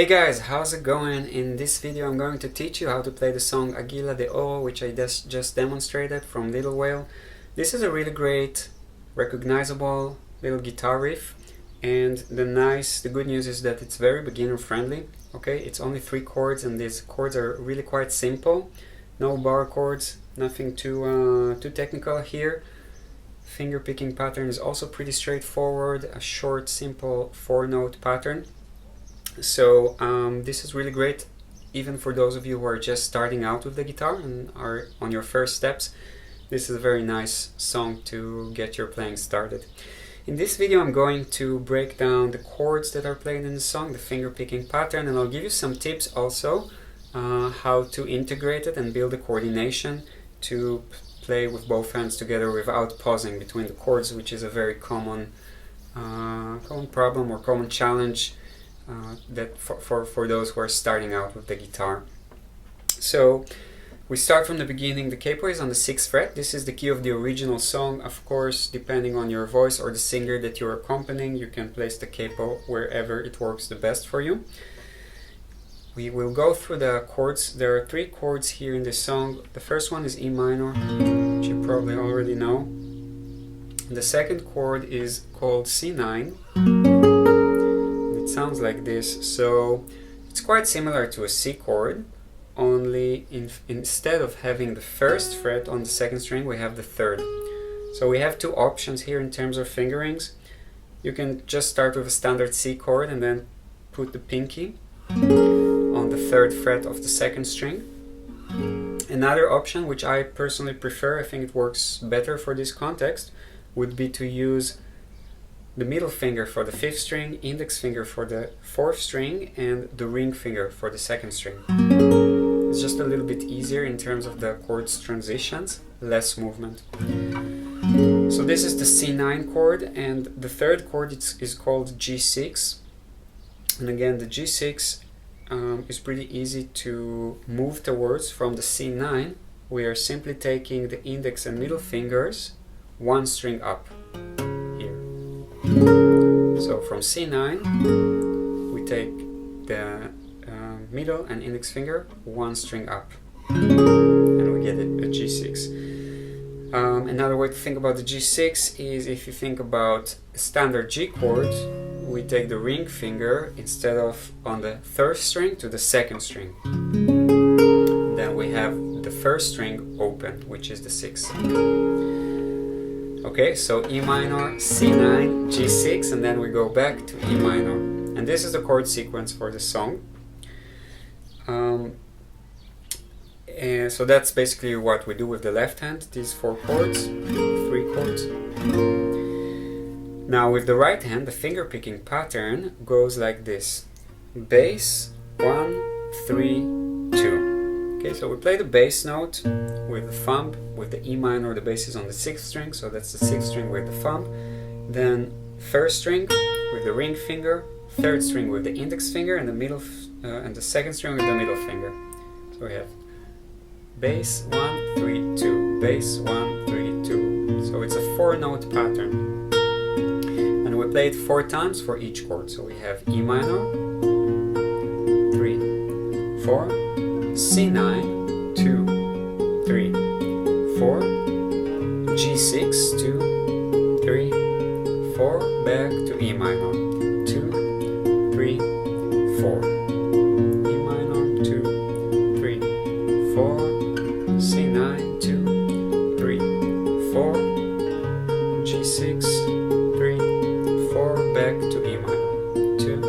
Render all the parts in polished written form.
Hey guys, how's it going? In this video I'm going to teach you how to play the song Aguila de O, which I just demonstrated from Little Whale. This is a really great, recognizable little guitar riff, and the good news is that it's very beginner friendly. Okay, it's only 3 chords and these chords are really quite simple. No bar chords, nothing too technical here. Finger picking pattern is also pretty straightforward, a short, simple 4-note pattern. So this is really great even for those of you who are just starting out with the guitar and are on your first steps. This is a very nice song to get your playing started. In this video I'm going to break down the chords that are played in the song, the finger picking pattern, and I'll give you some tips also how to integrate it and build a coordination to play with both hands together without pausing between the chords, which is a very common problem or common challenge that for those who are starting out with the guitar. So we start from the beginning. The capo is on the 6th fret. This is the key of the original song. Of course, depending on your voice or the singer that you're accompanying, you can place the capo wherever it works the best for you. We will go through the chords. There are 3 chords here in this song. The first one is E minor, which you probably already know. The second chord is called C9. It sounds like this, so it's quite similar to a C chord, only instead of having the 1st fret on the 2nd string, we have the 3rd. So we have 2 options here in terms of fingerings. You can just start with a standard C chord and then put the pinky on the 3rd fret of the 2nd string. Another option, which I personally prefer, I think it works better for this context, would be to use the middle finger for the 5th string, index finger for the 4th string, and the ring finger for the 2nd string. It's just a little bit easier in terms of the chords transitions, less movement. So this is the C9 chord, and the 3rd chord is called G6. And again, the G6 is pretty easy to move towards. From the C9, we are simply taking the index and middle fingers 1 string up. So from C9 we take the middle and index finger 1 string up and we get a G6. Another way to think about the G6 is if you think about a standard G chord, we take the ring finger instead of on the 3rd string to the 2nd string. Then we have the 1st string open, which is the 6th. Okay, so E minor, C9, G6, and then we go back to E minor. And this is the chord sequence for the song. And so that's basically what we do with the left hand, these 4 chords, 3 chords. Now with the right hand, the finger picking pattern goes like this. Bass, 1, 3, 2. Okay, so we play the bass note with the thumb, with the E minor, the bass is on the 6th string, so that's the 6th string with the thumb. Then 1st string with the ring finger, 3rd string with the index finger, and the middle and the 2nd string with the middle finger. So we have bass 1, 3, 2, bass 1, 3, 2. So it's a 4-note pattern, and we play it 4 times for each chord. So we have E minor, 3, 4. C9, 2, 3, 4, G6, 2, 3, 4, back to E minor, 2, 3, 4, E minor, 2, 3, 4, C9, 2, 3, 4, G6, 3, 4, back to E minor, 2,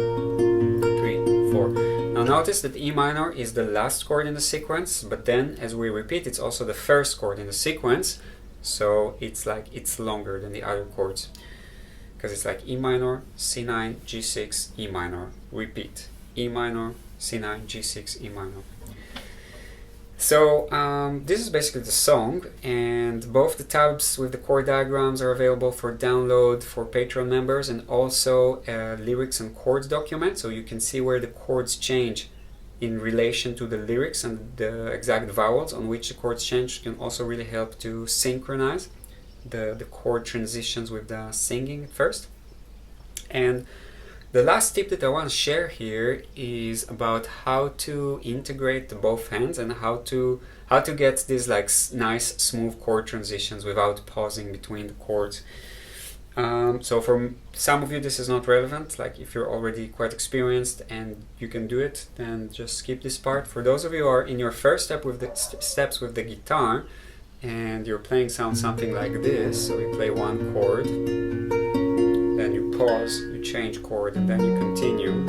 3, 4. Now notice that E minor is the last chord in the sequence, but then as we repeat, it's also the 1st chord in the sequence, so it's longer than the other chords, because it's like E minor, C9, G6, E minor, repeat, E minor, C9, G6, E minor. So this is basically the song, and both the tabs with the chord diagrams are available for download for Patreon members, and also a lyrics and chords document, so you can see where the chords change in relation to the lyrics and the exact vowels on which the chords change. Can also really help to synchronize the chord transitions with the singing at first. And The last tip that I want to share here is about how to integrate the both hands and how to get these like nice smooth chord transitions without pausing between the chords. So for some of you this is not relevant, like if you're already quite experienced and you can do it, then just skip this part. For those of you who are in your first step with the steps with the guitar and you're playing something like this, so you play one chord, then you pause, you change chord, and then you continue.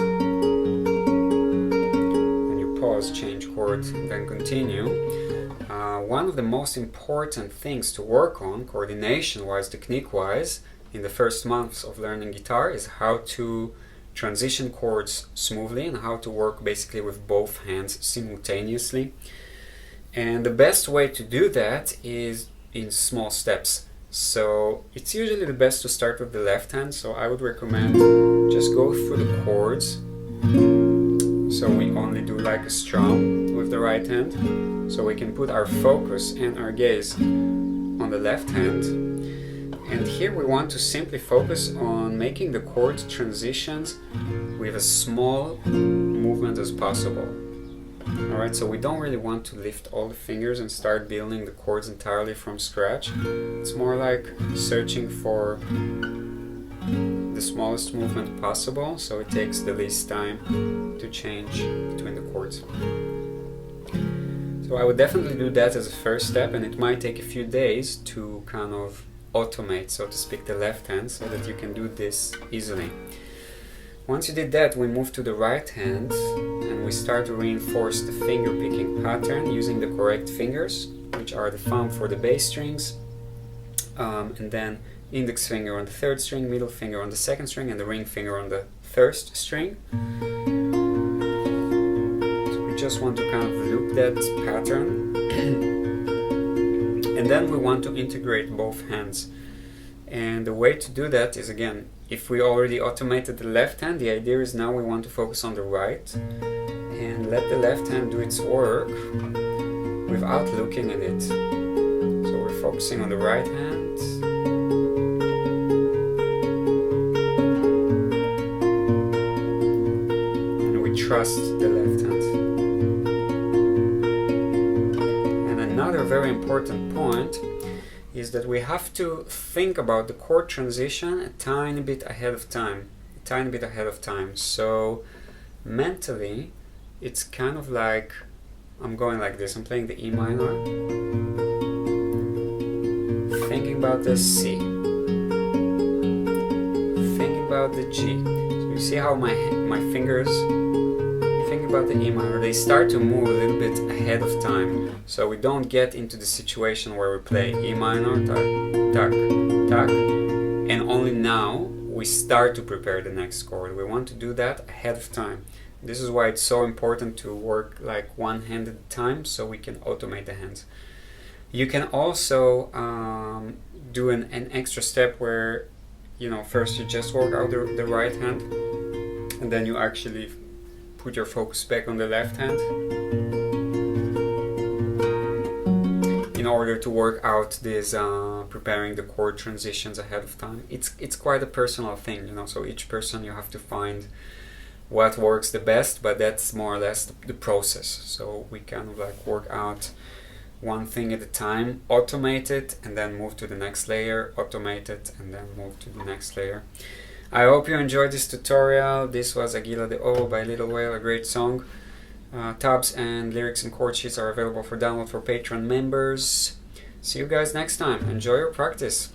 Then you pause, change chord, and then continue. One of the most important things to work on, coordination-wise, technique-wise, in the first months of learning guitar is how to transition chords smoothly and how to work basically with both hands simultaneously. And the best way to do that is in small steps. So it's usually the best to start with the left hand, so I would recommend just go through the chords. So we only do like a strum with the right hand, so we can put our focus and our gaze on the left hand. And here we want to simply focus on making the chord transitions with as small movement as possible. Alright, so we don't really want to lift all the fingers and start building the chords entirely from scratch. It's more like searching for the smallest movement possible, so it takes the least time to change between the chords. So I would definitely do that as a first step, and it might take a few days to kind of automate, so to speak, the left hand so that you can do this easily. Once you did that, we move to the right hand and we start to reinforce the finger picking pattern using the correct fingers, which are the thumb for the bass strings, and then index finger on the third string, middle finger on the second string, and the ring finger on the first string. So we just want to kind of loop that pattern. And then we want to integrate both hands. And the way to do that is, again, if we already automated the left hand, the idea is now we want to focus on the right and let the left hand do its work without looking at it. So we're focusing on the right hand. And we trust the left hand. And another very important point is that we have to think about the chord transition a tiny bit ahead of time. So mentally, it's kind of like I'm going like this. I'm playing the E minor, thinking about the C, thinking about the G. So you see how my fingers think about the E minor. They start to move a little bit ahead of time, so we don't get into the situation where we play E minor, tak, tak, tak, and only now we start to prepare the next chord. We want to do that ahead of time. This is why it's so important to work like one hand at a time, so we can automate the hands. You can also do an extra step where, you know, first you just work out the right hand, and then you actually put your focus back on the left hand in order to work out this preparing the chord transitions ahead of time. It's quite a personal thing, you know, so each person you have to find what works the best, but that's more or less the process. So we kind of like work out one thing at a time, automate it, and then move to the next layer, automate it, and then move to the next layer. I hope you enjoyed this tutorial. This was Aguila the O by Little Whale, a great song. Tabs and lyrics and chord sheets are available for download for Patreon members. See you guys next time. Enjoy your practice.